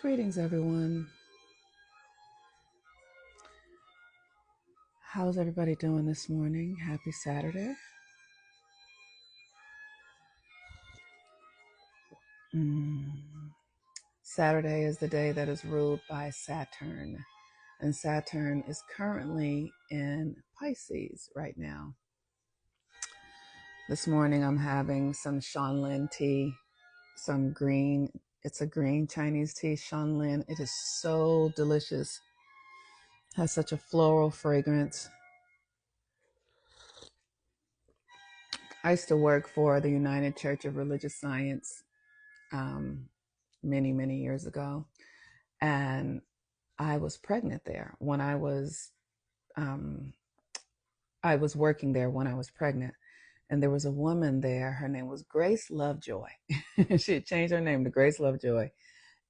Greetings, everyone. How's everybody doing this morning? Happy Saturday. Saturday is the day that is ruled by Saturn, and Saturn is currently in Pisces right now. This morning I'm having some Shanlin tea, some green, it's a green Chinese tea, Shanlin. It is so delicious. Has such a floral fragrance. I used to work for the United Church of Religious Science many years ago, and I was pregnant there when I was working there when I was pregnant, and there was a woman there. Her name was Grace Lovejoy. She had changed her name to Grace Lovejoy,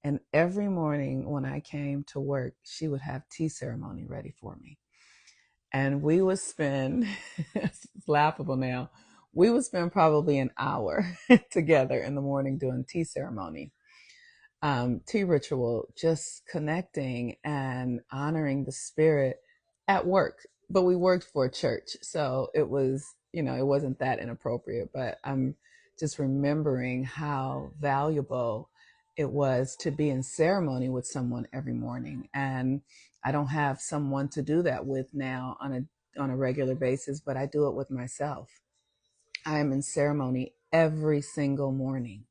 and every morning when I came to work, she would have tea ceremony ready for me, and we would spend it's laughable now, we would spend probably an hour together in the morning doing tea ceremony, tea ritual, just connecting and honoring the spirit at work. But we worked for a church, so it was, it wasn't that inappropriate. But I'm just remembering how valuable it was to be in ceremony with someone every morning. And I don't have someone to do that with now on a regular basis, but I do it with myself. I am in ceremony every single morning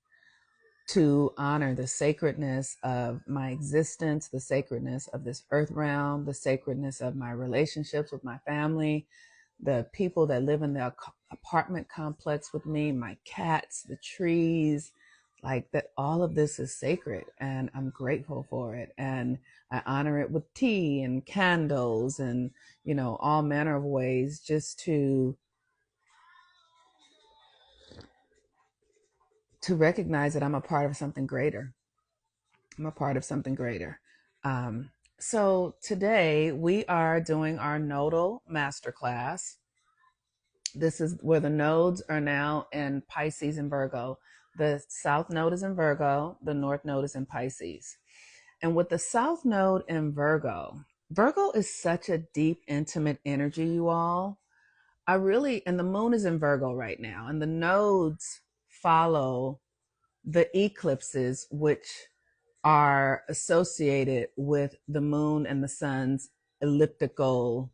to honor the sacredness of my existence, the sacredness of this earth realm, the sacredness of my relationships with my family, the people that live in the apartment complex with me, my cats, the trees, like that. All of this is sacred, and I'm grateful for it. And I honor it with tea and candles and, all manner of ways just to recognize that I'm a part of something greater. I'm a part of something greater. So today we are doing our Nodal masterclass. This is where the nodes are now in Pisces and Virgo. The South Node is in Virgo. The North Node is in Pisces. And with the South Node in Virgo, Virgo is such a deep, intimate energy, you all. And the moon is in Virgo right now, and the nodes follow the eclipses, which are associated with the moon and the sun's elliptical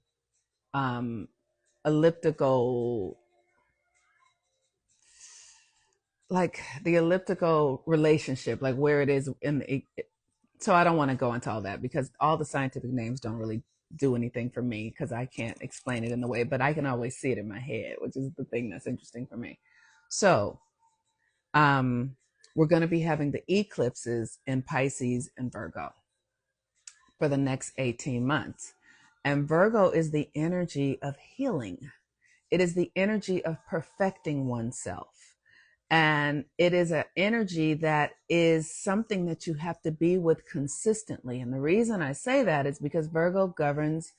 um elliptical like the elliptical relationship, like where it is in the, so I don't want to go into all that because all the scientific names don't really do anything for me because I can't explain it in the way, but I can always see it in my head, which is the thing that's interesting for me. So we're going to be having the eclipses in Pisces and Virgo for the next 18 months. And Virgo is the energy of healing. It is the energy of perfecting oneself. And it is an energy that is something that you have to be with consistently. And the reason I say that is because Virgo governs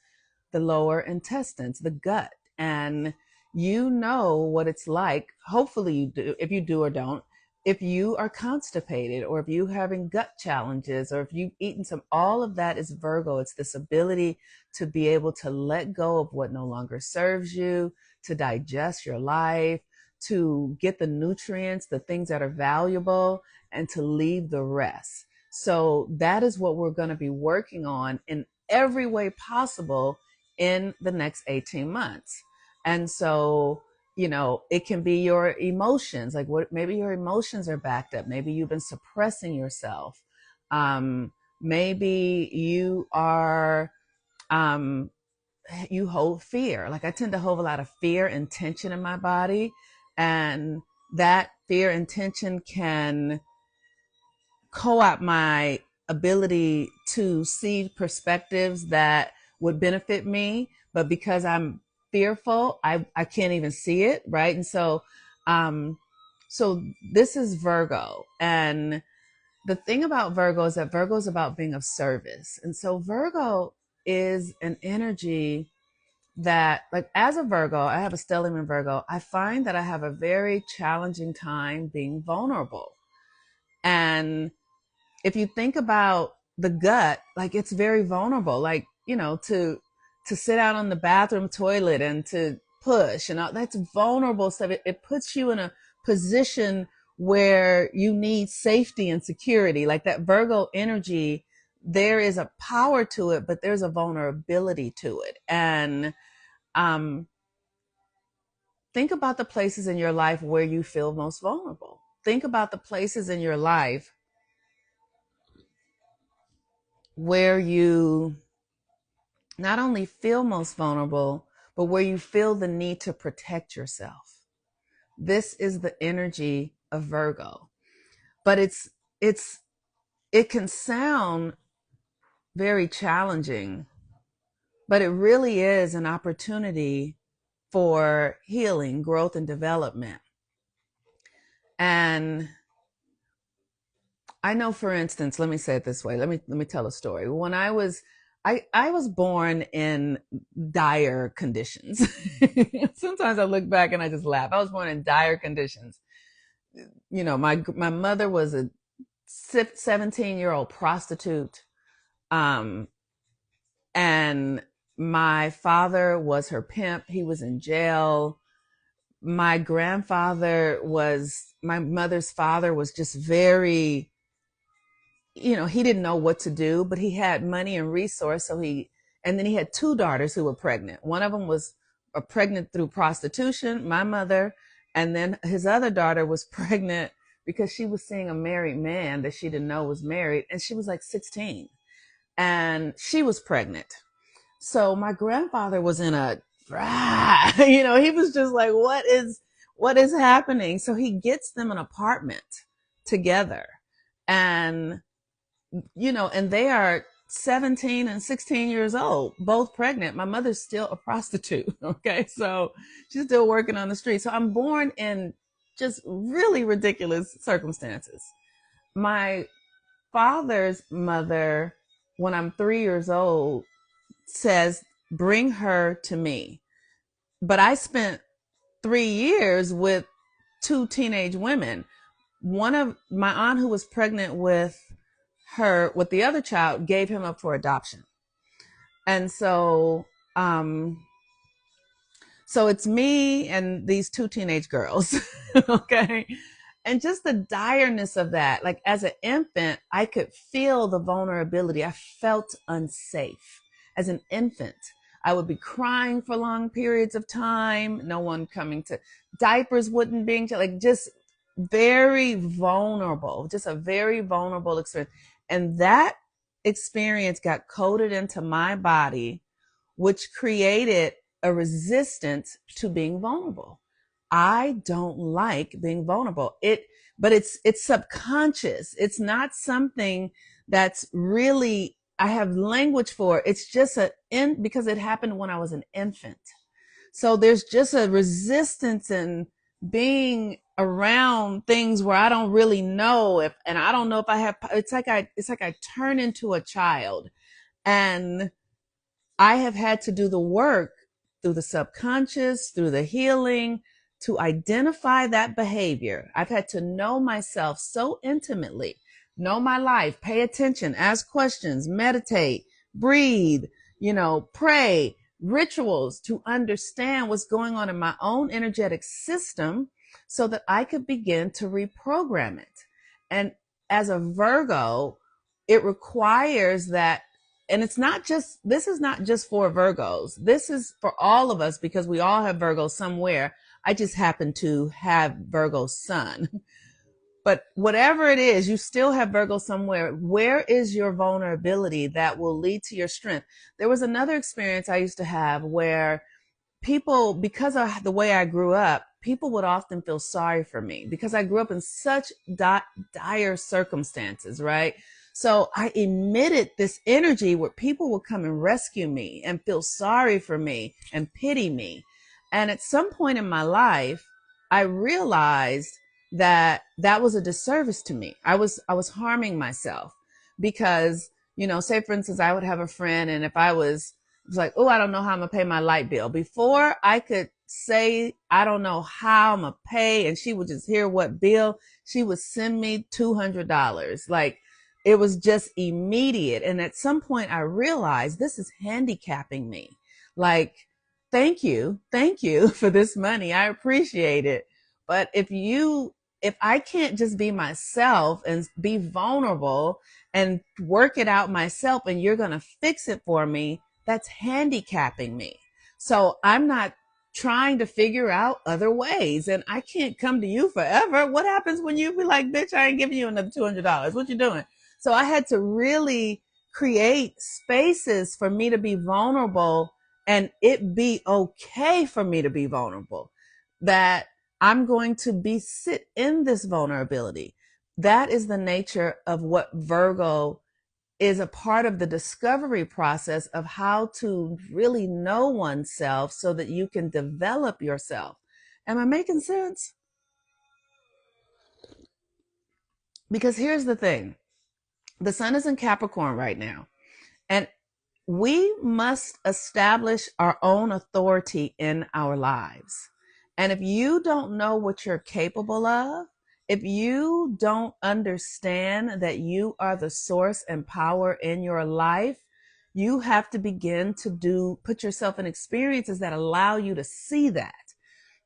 the lower intestines, the gut. And you know what it's like. Hopefully you do. If you do or don't, if you are constipated or if you're having gut challenges or if you've eaten all of that is Virgo. It's this ability to be able to let go of what no longer serves you, to digest your life, to get the nutrients, the things that are valuable, and to leave the rest. So that is what we're going to be working on in every way possible in the next 18 months. And so, it can be your emotions, like maybe your emotions are backed up. Maybe you've been suppressing yourself. Maybe you are, you hold fear. Like I tend to hold a lot of fear and tension in my body. And that fear and tension can co-opt my ability to see perspectives that would benefit me, but because I'm fearful, I can't even see it, right? And so this is Virgo, and the thing about Virgo is that Virgo is about being of service. And so Virgo is an energy that, like, as a Virgo, I have a stellium in Virgo. I find that I have a very challenging time being vulnerable. And if you think about the gut, like it's very vulnerable, like, to sit out on the bathroom toilet and to push and all that's vulnerable stuff. It puts you in a position where you need safety and security. Like that Virgo energy, there is a power to it, but there's a vulnerability to it. And um, think about the places in your life where you feel most vulnerable. Think about the places in your life where you not only feel most vulnerable, but where you feel the need to protect yourself. This is the energy of Virgo. But it can sound very challenging, but it really is an opportunity for healing, growth, and development. And I know, for instance, let me say it this way. Let me tell a story. When I was born in dire conditions. Sometimes I look back and I just laugh. I was born in dire conditions. My mother was a 17-year-old prostitute, and my father was her pimp. He was in jail. My mother's father was just very, he didn't know what to do, but he had money and resource. And then he had two daughters who were pregnant. One of them was pregnant through prostitution, my mother. And then his other daughter was pregnant because she was seeing a married man that she didn't know was married. And she was like 16 and she was pregnant. So my grandfather was in he was just like, what is happening? So he gets them an apartment together. And and they are 17 and 16 years old, both pregnant. My mother's still a prostitute. Okay. So she's still working on the street. So I'm born in just really ridiculous circumstances. My father's mother, when I'm 3 years old, says, bring her to me. But I spent 3 years with two teenage women. One of my aunt, who was pregnant with the other child, gave him up for adoption. And so it's me and these two teenage girls. Okay. And just the direness of that, like as an infant, I could feel the vulnerability. I felt unsafe as an infant. I would be crying for long periods of time. No one coming to, diapers wouldn't be, like, just very vulnerable, just a very vulnerable experience. And that experience got coded into my body, which created a resistance to being vulnerable. I don't like being vulnerable. But it's subconscious. It's not something that's really, I have language for. It's just because it happened when I was an infant. So there's just a resistance in being around things where I don't really know and I don't know if I have, it's like I turn into a child, and I have had to do the work through the subconscious, through the healing, to identify that behavior. I've had to know myself so intimately, know my life, pay attention, ask questions, meditate, breathe, pray, rituals, to understand what's going on in my own energetic system so that I could begin to reprogram it. And as a Virgo, it requires that. And this is not just for Virgos. This is for all of us, because we all have Virgo somewhere. I just happen to have Virgo sun. But whatever it is, you still have Virgo somewhere. Where is your vulnerability that will lead to your strength? There was another experience I used to have where people, because of the way I grew up, people would often feel sorry for me because I grew up in such dire circumstances, right? So I emitted this energy where people would come and rescue me and feel sorry for me and pity me. And at some point in my life, I realized that was a disservice to me. I was harming myself because, say for instance, I would have a friend, and if I was like, oh, I don't know how I'm gonna pay my light bill. Before I could say, I don't know how I'm gonna pay, and she would just hear what bill, she would send me $200. Like, it was just immediate. And at some point I realized this is handicapping me. Like, thank you for this money. I appreciate it. But if I can't just be myself and be vulnerable and work it out myself and you're going to fix it for me, that's handicapping me. So I'm not trying to figure out other ways, and I can't come to you forever. What happens when you be like, bitch, I ain't giving you another $200? What you doing? So I had to really create spaces for me to be vulnerable and it be okay for me to be vulnerable. That I'm going to be sit in this vulnerability. That is the nature of what Virgo is, a part of the discovery process of how to really know oneself so that you can develop yourself. Am I making sense? Because here's the thing. The sun is in Capricorn right now. And we must establish our own authority in our lives. And if you don't know what you're capable of, if you don't understand that you are the source and power in your life, you have to begin to put yourself in experiences that allow you to see that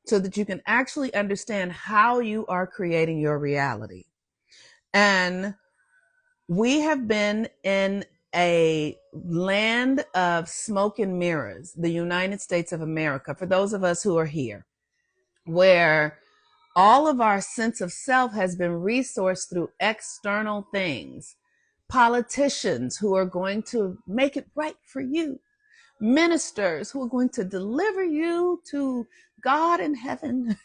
so that you can actually understand how you are creating your reality. And we have been in a land of smoke and mirrors, the United States of America, for those of us who are here, where all of our sense of self has been resourced through external things. Politicians who are going to make it right for you, ministers who are going to deliver you to God in heaven,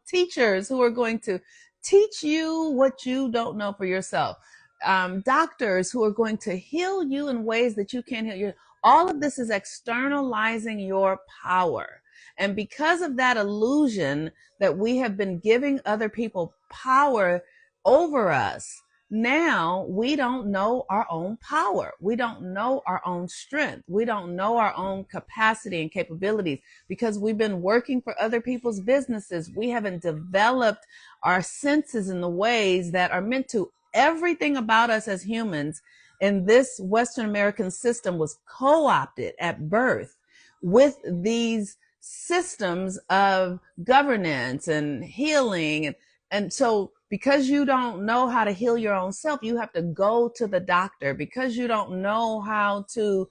teachers who are going to teach you what you don't know for yourself, doctors who are going to heal you in ways that you can't heal you. All of this is externalizing your power. And because of that illusion that we have been giving other people power over us, now we don't know our own power. We don't know our own strength. We don't know our own capacity and capabilities because we've been working for other people's businesses. We haven't developed our senses in the ways that are meant to. Everything about us as humans in this Western American system was co-opted at birth with these systems of governance and healing. And so because you don't know how to heal your own self, you have to go to the doctor. Because you don't know how to,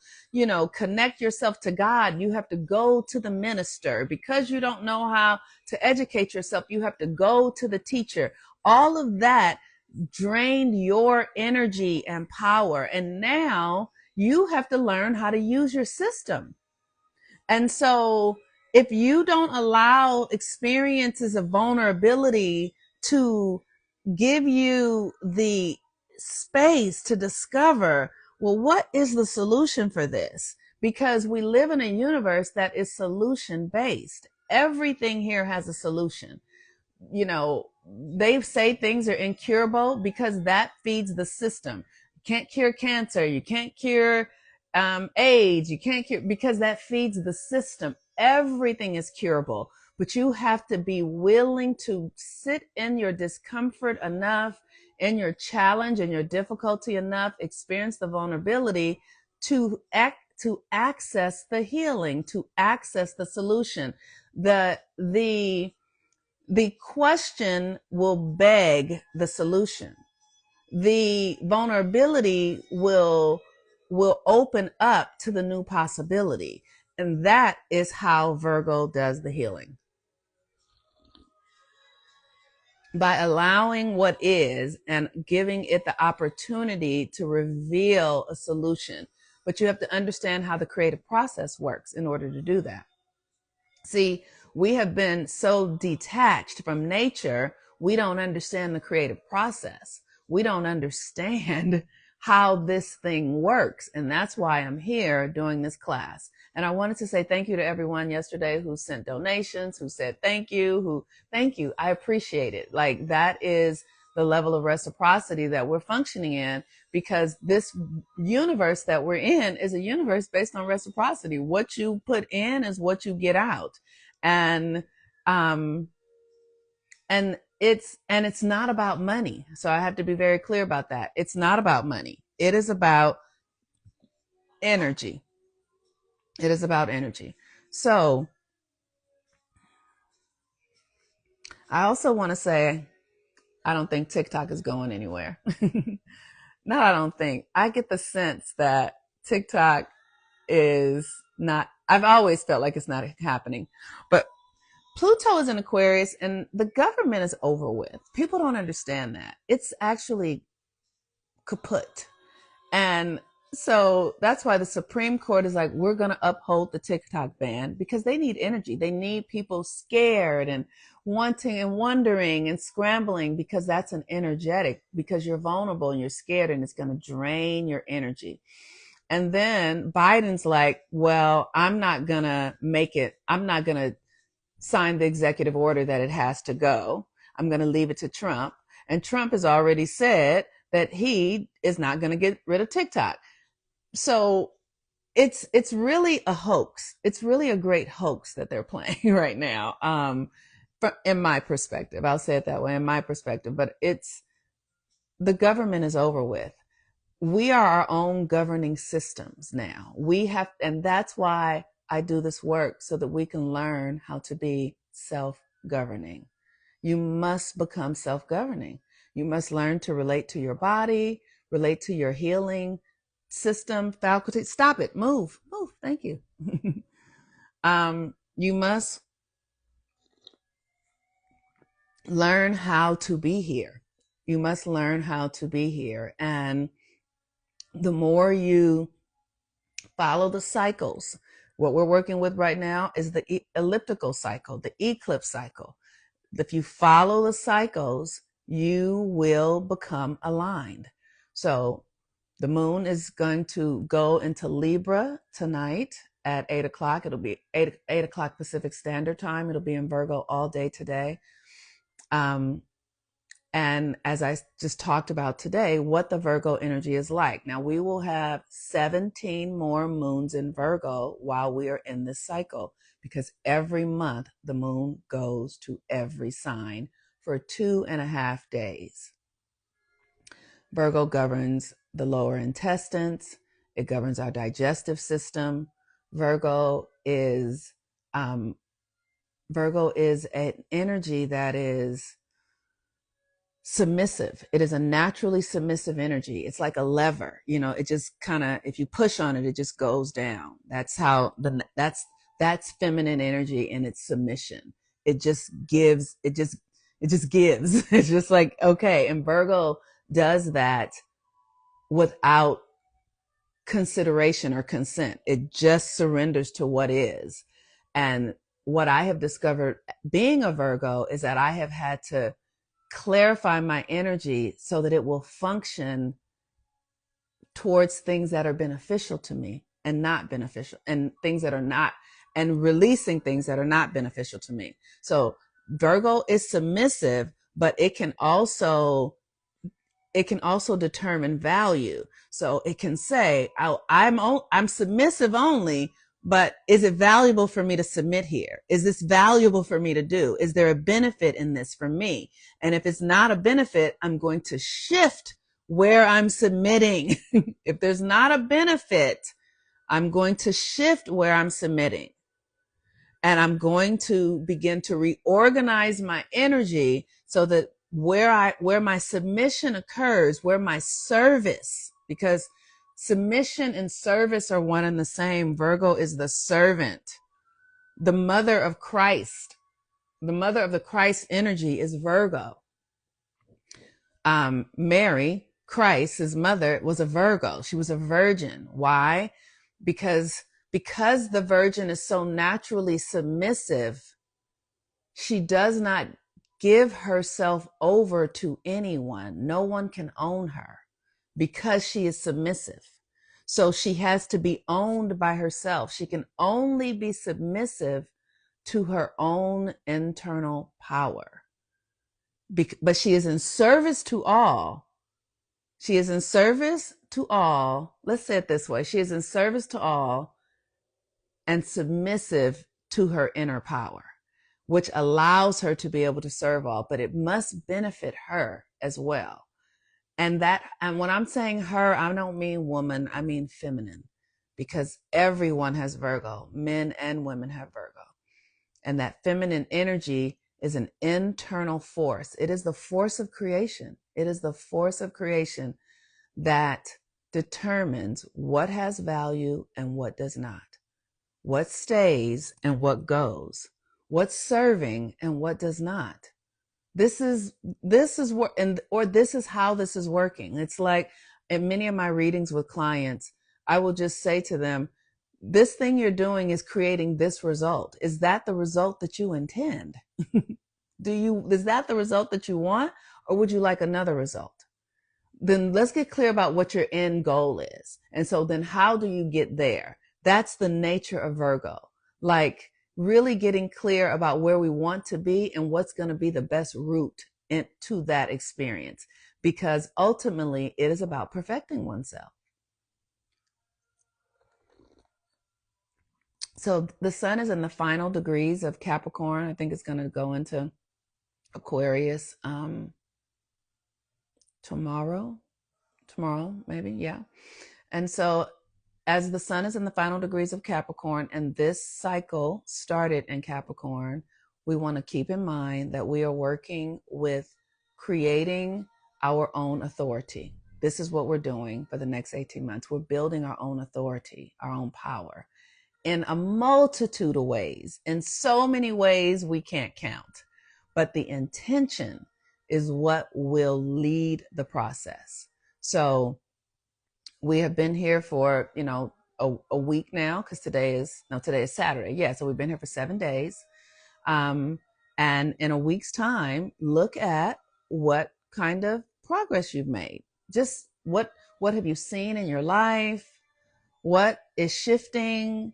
connect yourself to God, you have to go to the minister. Because you don't know how to educate yourself, you have to go to the teacher. All of that drained your energy and power. And now you have to learn how to use your system. And so if you don't allow experiences of vulnerability to give you the space to discover, well, what is the solution for this? Because we live in a universe that is solution based. Everything here has a solution. They say things are incurable because that feeds the system. You can't cure cancer. You can't cure AIDS. You can't cure, because that feeds the system. Everything is curable, but you have to be willing to sit in your discomfort enough, in your challenge and your difficulty enough, experience the vulnerability to access the healing, to access the solution. The question will beg the solution. The vulnerability will open up to the new possibility. And that is how Virgo does the healing. By allowing what is and giving it the opportunity to reveal a solution. But you have to understand how the creative process works in order to do that. See, we have been so detached from nature, we don't understand the creative process. We don't understand how this thing works. And that's why I'm here doing this class. And I wanted to say thank you to everyone yesterday who sent donations, who said thank you, thank you. I appreciate it. Like, that is the level of reciprocity that we're functioning in, because this universe that we're in is a universe based on reciprocity. What you put in is what you get out. And it's not about money. So I have to be very clear about that. It's not about money. It is about energy. It is about energy. So I also want to say, I don't think TikTok is going anywhere. No, I don't think. I get the sense that TikTok is not, I've always felt like it's not happening. But Pluto is in Aquarius and the government is over with. People don't understand that. It's actually kaput. And so that's why the Supreme Court is like, we're going to uphold the TikTok ban because they need energy. They need people scared and wanting and wondering and scrambling because that's an energetic, because you're vulnerable and you're scared and it's going to drain your energy. And then Biden's like, well, I'm not going to make it. I'm not going to sign the executive order that it has to go. I'm going to leave it to Trump. And Trump has already said that he is not going to get rid of TikTok. So it's really a hoax. It's really a great hoax that they're playing right now. In my perspective, I'll say it that way, in my perspective, but the government is over with. We are our own governing systems now. And that's why I do this work, so that we can learn how to be self-governing. You must become self-governing. You must learn to relate to your body, relate to your healing system, faculty. Stop it. Move. Thank you. You must learn how to be here. You must learn how to be here. And the more you follow the cycles, what we're working with right now is the elliptical cycle, the eclipse cycle. If you follow the cycles, you will become aligned. So the moon is going to go into Libra tonight at 8 o'clock. It'll be 8 o'clock Pacific Standard Time. It'll be in Virgo all day today. And as I just talked about today, what the Virgo energy is like. Now, we will have 17 more moons in Virgo while we are in this cycle, because every month the moon goes to every sign for 2.5 days. Virgo governs the lower intestines. It governs our digestive system. Virgo is an energy that is submissive. It is a naturally submissive energy. It's like a lever, it just kind of, if you push on it, it just goes down. That's how that's feminine energy in its submission. It just gives. It's just like, okay. And Virgo does that without consideration or consent. It just surrenders to what is. And what I have discovered being a Virgo is that I have had to clarify my energy so that it will function towards things that are beneficial to me and not beneficial, and things that are not, and releasing things that are not beneficial to me. So Virgo is submissive, but it can also determine value. So it can say, I'm submissive only, but is it valuable for me to submit here? Is this valuable for me to do? Is there a benefit in this for me? And if it's not a benefit, I'm going to shift where I'm submitting. If there's not a benefit, I'm going to shift where I'm submitting. And I'm going to begin to reorganize my energy so that where my submission occurs, where my service, because submission and service are one and the same. Virgo is the servant. The mother of Christ, the mother of the Christ energy is Virgo. Mary, Christ, his mother, was a Virgo. She was a virgin. Why? Because the virgin is so naturally submissive, she does not give herself over to anyone. No one can own her because she is submissive. So she has to be owned by herself. She can only be submissive to her own internal power. But she is in service to all. She is in service to all. Let's say it this way. She is in service to all and submissive to her inner power. which allows her to be able to serve all, but it must benefit her as well. And when I'm saying her, I don't mean woman, I mean feminine, because everyone has Virgo. Men and women have Virgo. And that feminine energy is an internal force. It is the force of creation. It is the force of creation that determines what has value and what does not, what stays and what goes, what's serving and what does not. This is what, and or this is how this is working. It's like in many of my readings with clients, I will just say to them, this thing you're doing is creating this result. Is that the result that you intend? Is that the result that you want, or would you like another result? Then let's get clear about what your end goal is. And so then how do you get there? That's the nature of Virgo. Like really getting clear about where we want to be and what's going to be the best route into that experience. Because ultimately it is about perfecting oneself. So the sun is in the final degrees of Capricorn. I think it's going to go into Aquarius tomorrow maybe, yeah. And so as the sun is in the final degrees of Capricorn and this cycle started in Capricorn, we want to keep in mind that we are working with creating our own authority. This is what we're doing for the next 18 months. We're building our own authority, our own power in a multitude of ways, in so many ways we can't count. But the intention is what will lead the process. So we have been here for, a week now, because today is Saturday. Yeah, so we've been here for 7 days. And in a week's time, look at what kind of progress you've made. Just what have you seen in your life? What is shifting?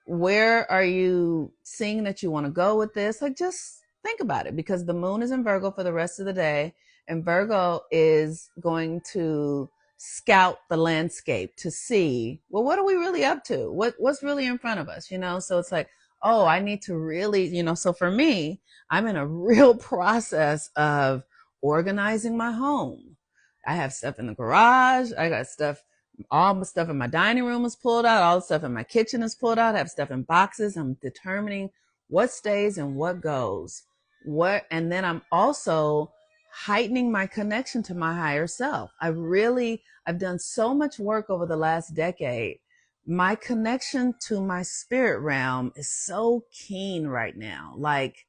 Where are you seeing that you want to go with this? Like, just think about it, because the moon is in Virgo for the rest of the day, and Virgo is going to scout the landscape to see, well, what are we really up to? What's really in front of us? So it's like, oh, I need to really, so for me, I'm in a real process of organizing my home. I have stuff in the garage. I got stuff, all the stuff in my dining room is pulled out. All the stuff in my kitchen is pulled out. I have stuff in boxes. I'm determining what stays and what goes. And then I'm also heightening my connection to my higher self. I've done so much work over the last decade. My connection to my spirit realm is so keen right now. Like,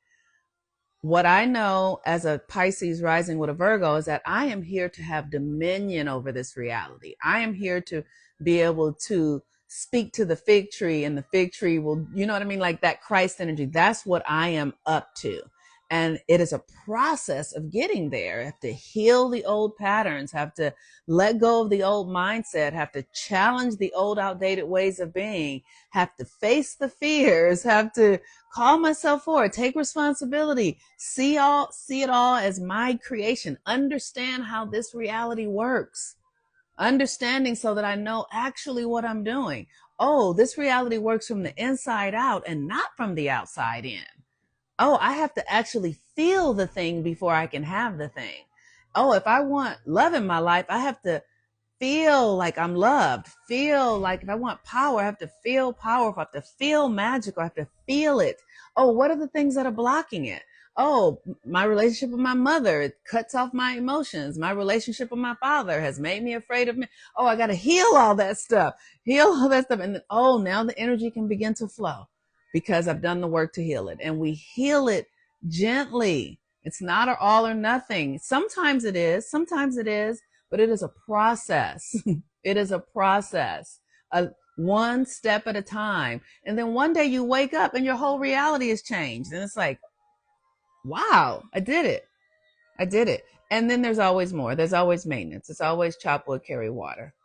what I know as a Pisces rising with a Virgo is that I am here to have dominion over this reality. I am here to be able to speak to the fig tree, and the fig tree will, you know what I mean? Like that Christ energy. That's what I am up to. And it is a process of getting there. I have to heal the old patterns, have to let go of the old mindset, have to challenge the old outdated ways of being, have to face the fears, have to call myself forward, take responsibility, see it all as my creation, understand how this reality works, understanding so that I know actually what I'm doing. Oh, this reality works from the inside out and not from the outside in. Oh, I have to actually feel the thing before I can have the thing. Oh, if I want love in my life, I have to feel like I'm loved. Feel like if I want power, I have to feel powerful. I have to feel magical. I have to feel it. Oh, what are the things that are blocking it? Oh, my relationship with my mother, it cuts off my emotions. My relationship with my father has made me afraid of me. Oh, I got to heal all that stuff. Heal all that stuff. And then, oh, now the energy can begin to flow because I've done the work to heal it. And we heal it gently. It's not an all or nothing. Sometimes it is, but it is a process. It is a process, one step at a time. And then one day you wake up and your whole reality has changed. And it's like, wow, I did it. I did it. And then there's always more. There's always maintenance. It's always chop wood, carry water.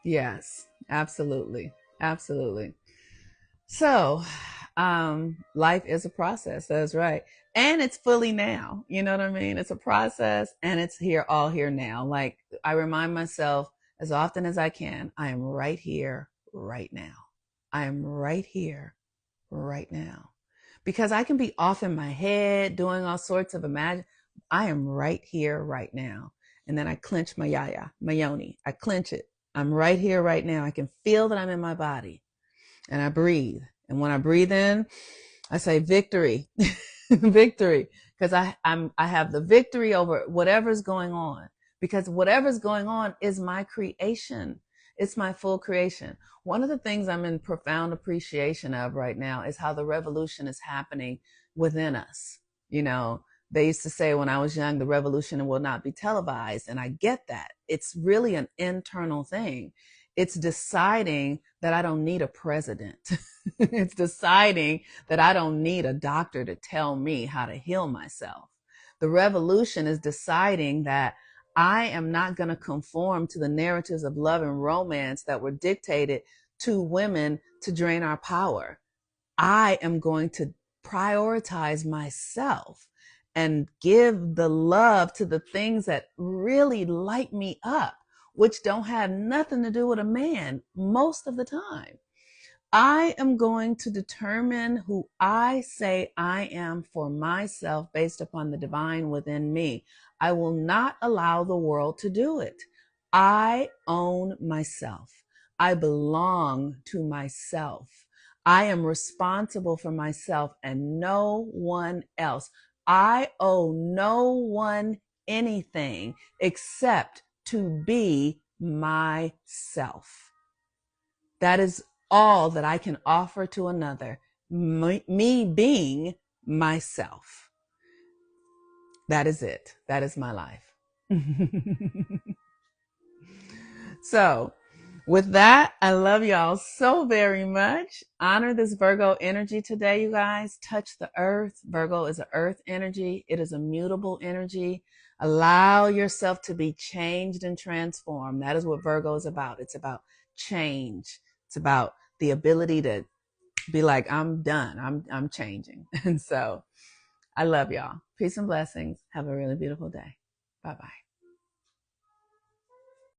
Yes, absolutely. Absolutely. So, life is a process. That's right. And it's fully now. You know what I mean? It's a process and it's here, all here now. Like I remind myself, as often as I can, I am right here, right now. I am right here, right now. Because I can be off in my head doing all sorts of imagine. I am right here, right now. And then I clench my yaya, my yoni. I clench it. I'm right here, right now. I can feel that I'm in my body. And I breathe. And when I breathe in, I say victory, victory, because I have the victory over whatever's going on, because whatever's going on is my creation. It's my full creation. One of the things I'm in profound appreciation of right now is how the revolution is happening within us. You know, they used to say when I was young, the revolution will not be televised. And I get that. It's really an internal thing. It's deciding that I don't need a president. It's deciding that I don't need a doctor to tell me how to heal myself. The revolution is deciding that I am not going to conform to the narratives of love and romance that were dictated to women to drain our power. I am going to prioritize myself and give the love to the things that really light me up, which don't have nothing to do with a man most of the time. I am going to determine who I say I am for myself based upon the divine within me. I will not allow the world to do it. I own myself. I belong to myself. I am responsible for myself and no one else. I owe no one anything except to be myself. That is all that I can offer to another, me being myself. That is it. That is my life. So, with that, I love y'all so very much. Honor this Virgo energy today, you guys. Touch the earth. Virgo is an earth energy. It is a mutable energy. Allow yourself to be changed and transformed. That is what Virgo is about. It's about change. It's about the ability to be like, I'm done. I'm changing. And so I love y'all. Peace and blessings. Have a really beautiful day. Bye-bye.